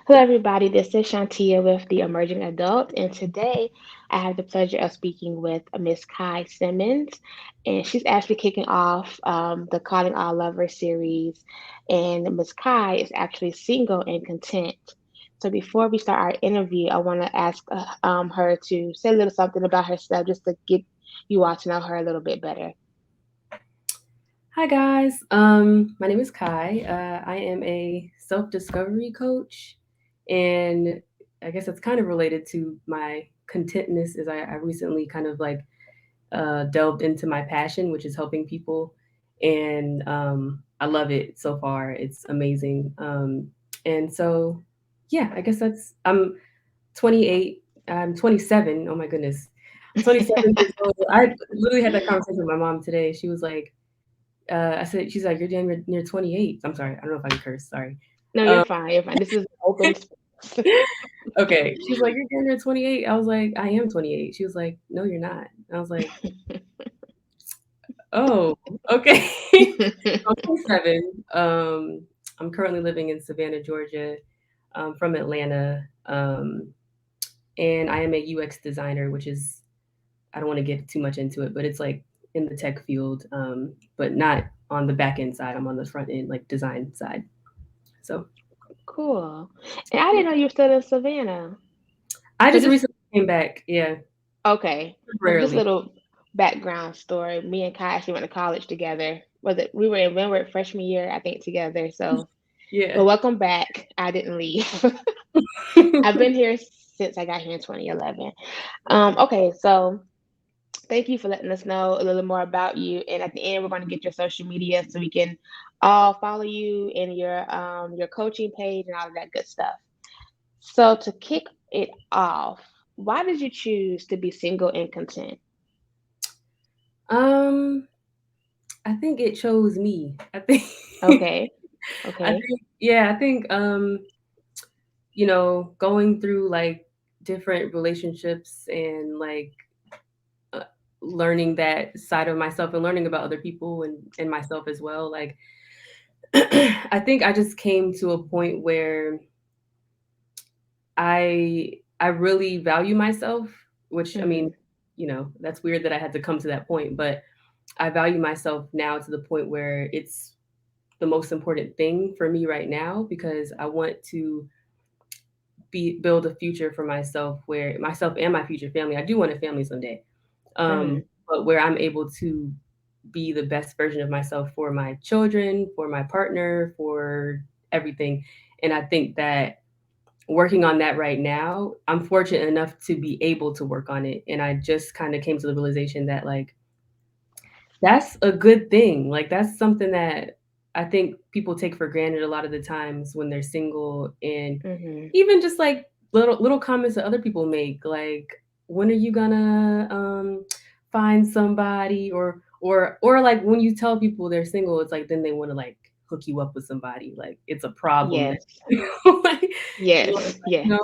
Hello, everybody. This is Shantia with the Emerging Adult, and today I have the pleasure of speaking with Miss Kai Simmons, and she's actually kicking off the Calling All Lovers series. And Miss Kai is actually single and content. So before we start our interview, I want to ask her to say a little something about herself, just to get you all to know her a little bit better. Hi guys, my name is Kai. I am a self-discovery coach, and I guess it's kind of related to my contentness. Is I recently kind of like delved into my passion, which is helping people, and I love it so far. It's amazing. And so, yeah, I guess I'm 28. I'm 27. Oh my goodness, I'm 27 years old. I literally had that conversation with my mom today. She was like I said, she's like, you're damn near 28. I'm sorry. I don't know if I can curse. Sorry. No, you're Um, fine. You're fine. This is an open space. okay. She's like, you're damn near 28. I was like, I am 28. She was like, no, you're not. I was like, oh, okay. I'm 27. I'm currently living in Savannah, Georgia. I'm from Atlanta. And I am a UX designer, which is, I don't want to get too much into it, but it's like in the tech field, but not on the back end side. I'm on the front end, like design side. So Cool. And I didn't know you were still in Savannah. I So just just recently came back, yeah, okay. Just a temporarily. little background story. Me and Kai actually went to college together. Was it we were in Windward freshman year, I think, together. So Yeah. but welcome back. I didn't leave. I've been here since I got here in 2011. Okay, so thank you for letting us know a little more about you. And at the end, we're going to get your social media so we can all follow you and your coaching page and all of that good stuff. So to kick it off, why did you choose to be single and content? Um, I think it chose me. I think Okay, I okay. think yeah, I think going through like different relationships and like uh, learning that side of myself and learning about other people and myself as well, like I think I just came to a point where I really value myself, which I Hmm. mean, that's weird that I had to come to that point, but I value myself now to the point where it's the most important thing for me right now because I want to build a future for myself where myself and my future family. I do want a family someday. Hmm. But where I'm able to be the best version of myself for my children, for my partner, for everything. And I think that working on that right now, I'm fortunate enough to be able to work on it. And I just kind of came to the realization that like that's a good thing. Like that's something that I think people take for granted a lot of the times when they're single and Hmm. even just like little comments that other people make like when are you gonna find somebody or like when you tell people they're single it's like then they want to like hook you up with somebody like it's a problem that Yes, like, yes, you yes. know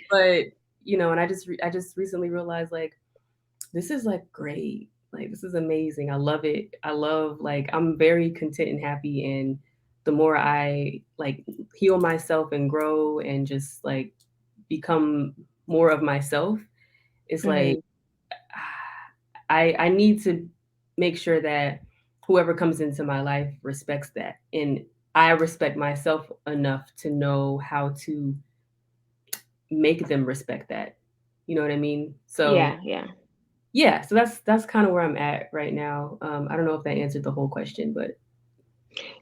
but and I just recently realized like this is like great. Like this is amazing. I love it. I love like I'm very content and happy and the more I like heal myself and grow and just like become more of myself, it's like Hmm. I need to make sure that whoever comes into my life respects that. And I respect myself enough to know how to make them respect that. You know what I mean? So Yeah, yeah. yeah, so that's kind of where I'm at right now. I don't know if that answered the whole question, but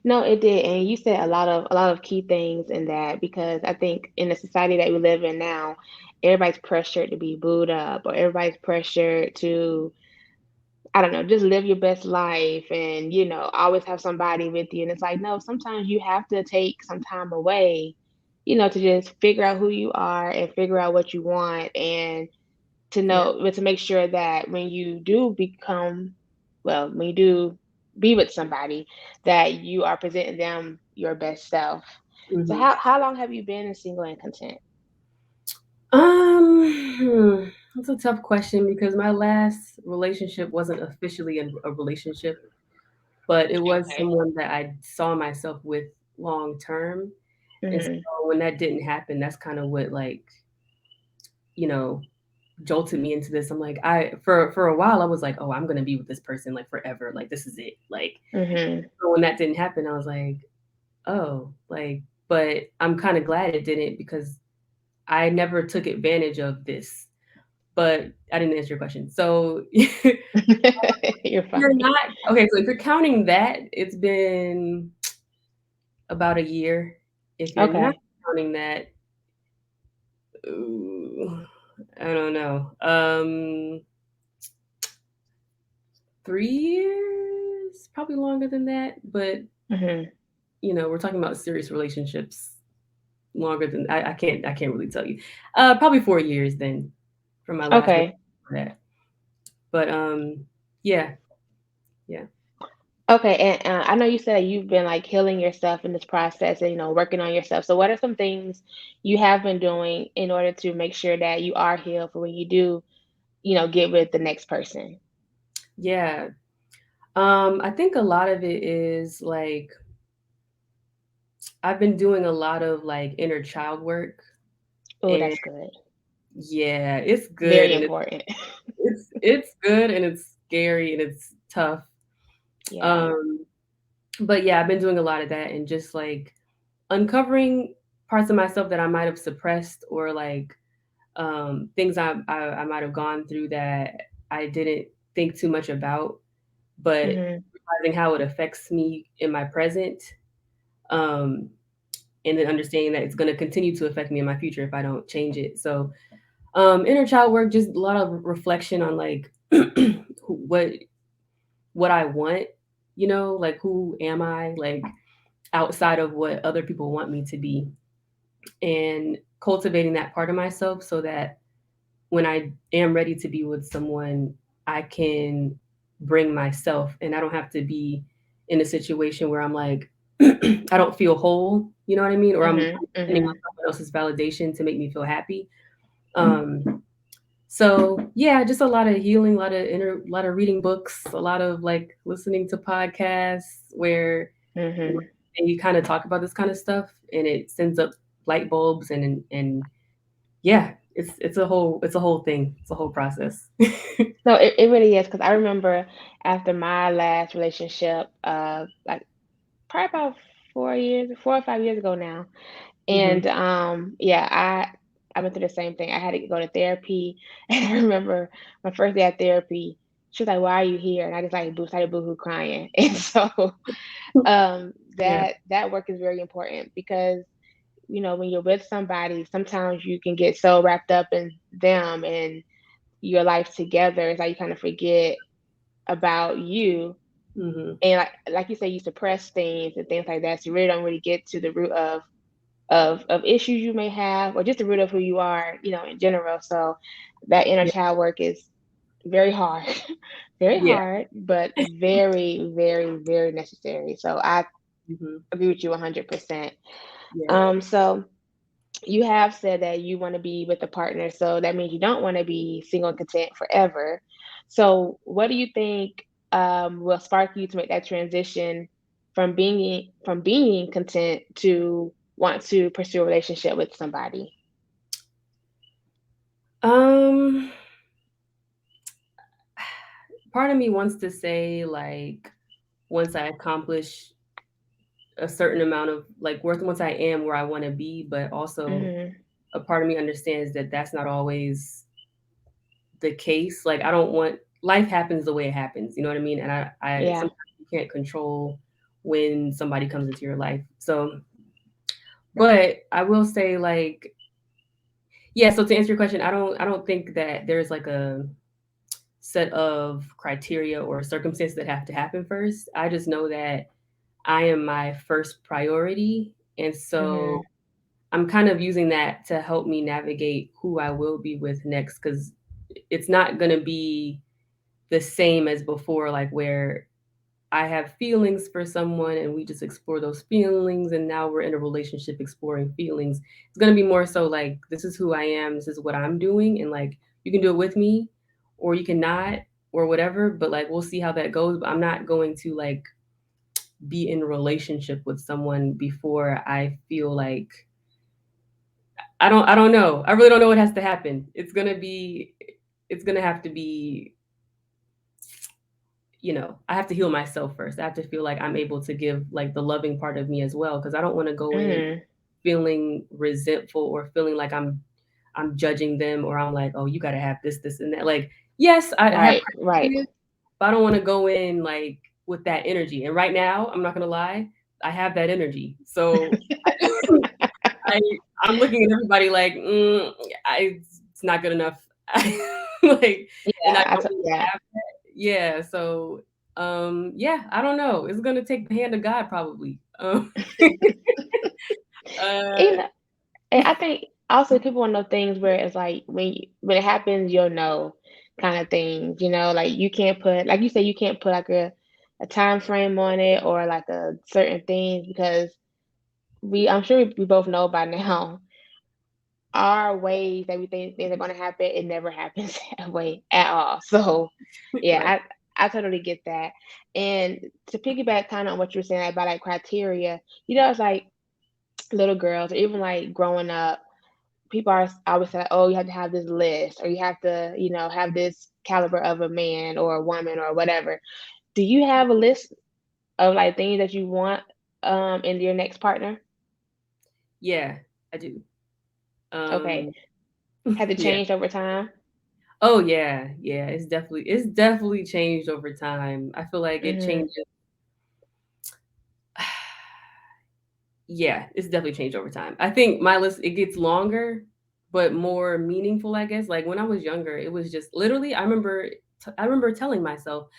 No, it did, and you said a lot of key things in that because I think in the society that we live in now, everybody's pressured to be booed up, or everybody's pressured to, I don't know, just live your best life and always have somebody with you. And it's like, no, sometimes you have to take some time away, to just figure out who you are and figure out what you want and to yeah. know, but to make sure that when you do become, well, when you do be with somebody, that you are presenting them your best self. So hmm how long have you been single and content? That's a tough question because my last relationship wasn't officially a relationship, but it was Okay. someone that I saw myself with long term. And so Mhm. when that didn't happen, that's kind of what like, you know, jolted me into this. I'm like, for a while I was like, oh, I'm gonna be with this person like forever. Like this is it. Like Mhm. so when that didn't happen, I was like, oh, like, but I'm kind of glad it didn't because I never took advantage of this. But I didn't answer your question. So You're you're funny. not okay. So if you're counting that, it's been about a year. If you're not Okay. counting that, ooh, I don't know. 3 years, probably longer than that. But Mhm. we're talking about serious relationships longer than I can't really tell you. Probably 4 years then from my last Okay. relationship. But yeah, yeah, Okay, and I know you said you've been like healing yourself in this process and working on yourself. So, what are some things you have been doing in order to make sure that you are healed for when you do, get with the next person? yeah. I think a lot of it is like I've been doing a lot of like inner child work, Oh, and that's good. yeah, it's good Very and important. it's good and it's scary and it's tough. Yeah. Um, but yeah, I've been doing a lot of that and just like uncovering parts of myself that I might have suppressed or like things I might have gone through that I didn't think too much about, but Mhm. realizing how it affects me in my present. Um, and then understanding that it's going to continue to affect me in my future if I don't change it. So, inner child work, just a lot of reflection on like what what I want, like who am I, like outside of what other people want me to be, and cultivating that part of myself so that when I am ready to be with someone, I can bring myself and I don't have to be in a situation where I'm like, I don't feel whole, you know what I mean? Or I'm Mhm. depending on Mhm. someone else's validation to make me feel happy. So yeah, just a lot of healing, a lot of reading books, a lot of like listening to podcasts where you know, Mhm. you kind of talk about this kind of stuff and it sends up light bulbs and yeah, it's a whole thing. It's a whole process. No, it really is because I remember after my last relationship, like probably about 4 years, 4 or 5 years ago now. Mhm. And yeah, I went through the same thing. I had to go to therapy, and I remember my first day at therapy. She was like, "Why are you here?" And I just like started boohoo crying. And so Yeah. that work is very important because when you're with somebody, sometimes you can get so wrapped up in them and your life together. It's like you kind of forget about you, Mhm. and like you say, you suppress things and things like that. So you really don't really get to the root of issues you may have or just the root of who you are, in general. So that inner Yeah. child work is very hard, very Yeah. hard, but very, very, very necessary. So I Mhm. agree with you 100%. Yeah. So you have said that you want to be with a partner, so that means you don't want to be single and content forever. So what do you think will spark you to make that transition from being content to want to pursue a relationship with somebody? Um, Part of me wants to say like once I accomplish a certain amount of like worth, once I am where I want to be, but also Mhm. a part of me understands that that's not always the case. Like I don't want life happens the way it happens. You know what I mean? And I Yeah. sometimes you can't control when somebody comes into your life. So, but I will say like yeah. So to answer your question, I don't think that there's like a set of criteria or circumstances that have to happen first. I just know that I am my first priority. And so Mhm. I'm kind of using that to help me navigate who I will be with next because it's not going to be the same as before, like where I have feelings for someone and we just explore those feelings. And now we're in a relationship exploring feelings. It's going to be more so like, this is who I am, this is what I'm doing. And like, you can do it with me or you cannot or whatever. But like, we'll see how that goes. But I'm not going to like be in relationship with someone before I feel like I don't know. I really don't know what has to happen. It's gonna have to be, I have to heal myself first. I have to feel like I'm able to give like the loving part of me as well, because I don't want to go in Mm. feeling resentful or feeling like I'm judging them, or I'm like, oh, you got to have this and that. Like, yes, I have Right, right. criteria, but I don't want to go in like with that energy. And right now, I'm not gonna lie, I have that energy. So I I'm looking at everybody like, it's not good enough. Like, and I Yeah, I don't took really that. have that. Yeah, so yeah, I don't know. It's gonna take the hand of God probably. Uh You know, and I think also people want to know things where it's like when it happens, you'll know kind of things. Like you can't put, like you say, you can't put like a time frame on it or like a certain things because I'm sure we both know by now our ways that we think things are going to happen, it never happens that way at all. So, right. yeah, I totally get that. And to piggyback kind of on what you were saying about like criteria, it's like little girls or even like growing up, people are always say, oh, you have to have this list or you have to, have this caliber of a man or a woman or whatever. Do you have a list of like things that you want in your next partner? Yeah, I do. Okay. Um Has it yeah. changed over time? Oh yeah, yeah, it's definitely changed over time. I feel like it Mm-hmm. changes. Yeah, it's definitely changed over time. I think my list, it gets longer, but more meaningful, I guess. Like when I was younger, it was just literally I remember telling myself,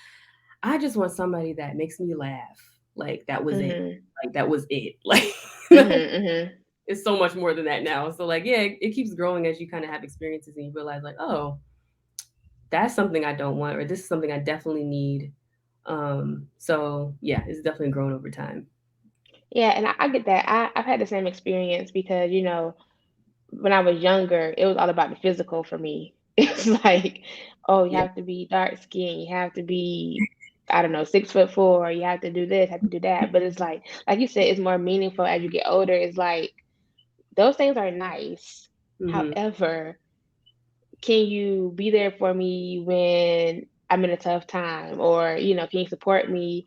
I just want somebody that makes me laugh. Like that was it. Mm-hmm. Like that was it. Like Mm-hmm. Mm-hmm. it's so much more than that now. So like yeah, it keeps growing as you kind of have experiences and you realize like, oh, that's something I don't want, or this is something I definitely need. So yeah, it's definitely grown over time. Yeah, and I get that. I've had the same experience because, when I was younger, it was all about the physical for me. It's like, oh, you Yeah. have to be dark skinned, you have to be, I don't know, 6'4", you have to do this, have to do that. But it's like you said, it's more meaningful as you get older. It's like those things are nice. Hmm. However, can you be there for me when I'm in a tough time? Or, can you support me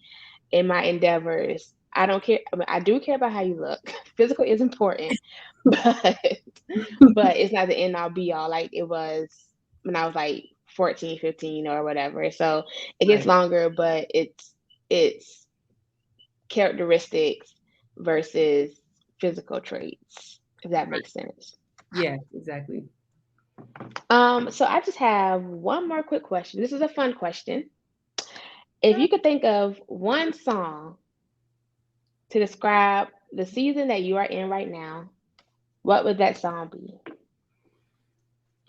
in my endeavors? I don't care. I mean, I do care about how you look. Physical is important, but it's not the end all be all like it was when I was like 14, 15 or whatever. So it gets Right. longer, but it's characteristics versus physical traits, if that makes sense. Yeah, exactly. So I just have one more quick question. This is a fun question. If you could think of one song to describe the season that you are in right now, what would that song be?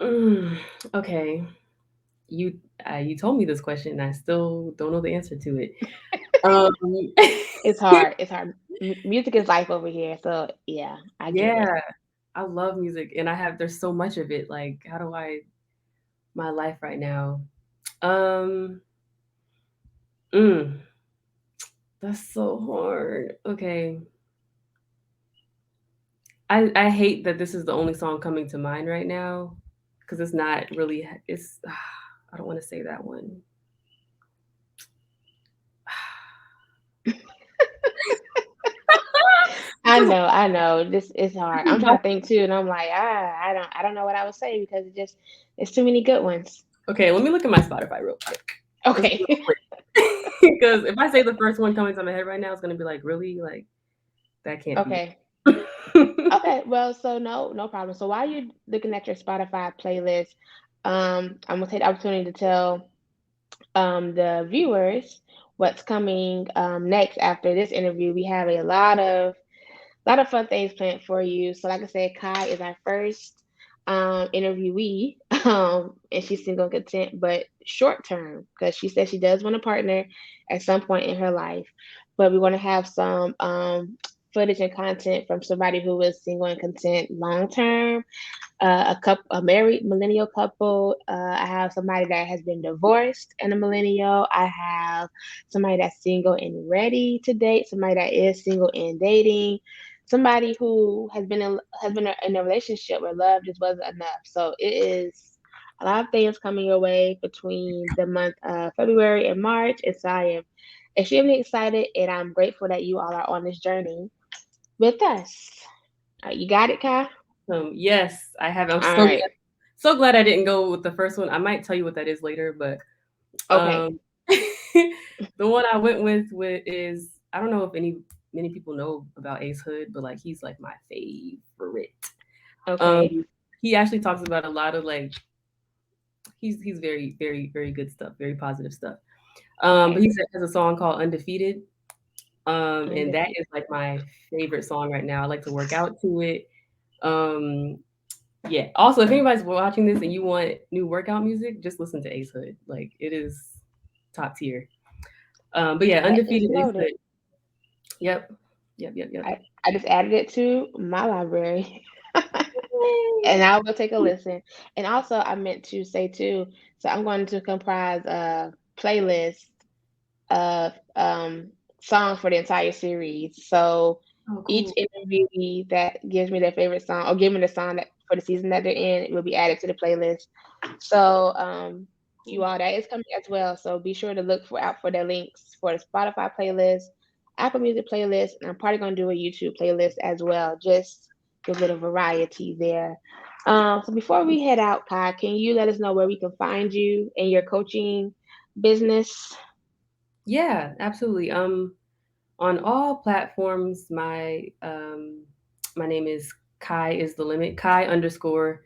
Mm, okay. You you told me this question and I still don't know the answer to it. Um It's hard. It's hard. Music is life over here, so yeah, I get it. yeah, I love music and there's so much of it. Like how do I my life right now? Um mm, that's so hard. Okay. I hate that this is the only song coming to mind right now because it's not really it's I don't want to say that one. I know. This is hard. I'm trying to think too, and I'm like, I don't know what I would say because it's too many good ones. Okay, let me look at my Spotify real quick. Just real Okay. quick. Because if I say the first one coming to my head right now, it's gonna be like, really? Like that can't be Okay. it. Okay. Well, so no problem. So while you're looking at your Spotify playlist, I'm gonna take the opportunity to tell the viewers what's coming next after this interview. We have a lot of fun things planned for you. So, like I said, Kai is our first interviewee, and she's single and content, but short term because she said she does want a partner at some point in her life. But we want to have some footage and content from somebody who is single and content long term. a married millennial couple. I have somebody that has been divorced and a millennial. I have somebody that's single and ready to date. Somebody that is single and dating. Somebody who has been in a relationship where love just wasn't enough. So it is a lot of things coming your way between the month of February and March. And so I am extremely excited, and I'm grateful that you all are on this journey with us. You got it, Kai? Yes, I have. I'm All so right. glad, so glad I didn't go with the first one. I might tell you what that is later, but Okay. um, the one I went with is, I don't know if many people know about Ace Hood, but like he's like my favorite. Okay. Um, he actually talks about a lot of like, he's very good stuff, very positive stuff. But Okay. has a song called Undefeated. And that is Undefeated. like my favorite song right now. I like to work out to it. Um, yeah. Also, if anybody's watching this and you want new workout music, just listen to Ace Hood. Like it is top tier. But yeah, That is Undefeated Ace noted. Hood. Yep. Yep. I just added it to my library. And I will take a listen. And also, I meant to say too, so I'm going to comprise a playlist of songs for the entire series. So Oh, each cool. interviewee that gives me their favorite song or give me the song that for the season that they're in, it will be added to the playlist. So you all, that is coming as well. So be sure to look for out for the links for the Spotify playlist, Apple Music playlist, and I'm probably gonna do a YouTube playlist as well. Just give a little variety there. So before we head out, Kai, can you let us know where we can find you and your coaching business? Yeah, absolutely. On all platforms, my name is Kai is the limit. Kai underscore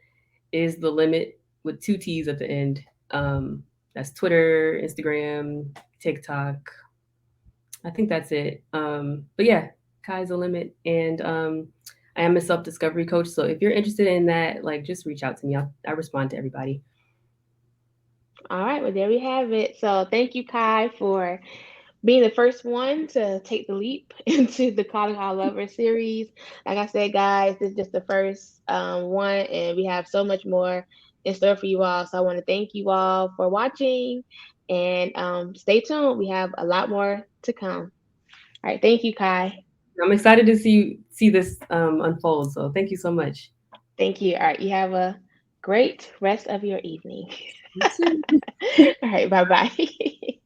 is the limit with two T's at the end. Um, that's Twitter, Instagram, TikTok. I think that's it. But yeah, Kai's the limit, and I am a self discovery coach. So if you're interested in that, like, just reach out to me. I respond to everybody. All right, well, there we have it. So thank you, Kai, for being the first one to take the leap into the Calling All Lovers series. Like I said, guys, this is just the first one, and we have so much more in store for you all. So I want to thank you all for watching, and stay tuned. We have a lot more to come. All right, thank you, Kai. I'm excited to see this unfold. So thank you so much. Thank you. All right, you have a great rest of your evening. You too. All right, bye bye.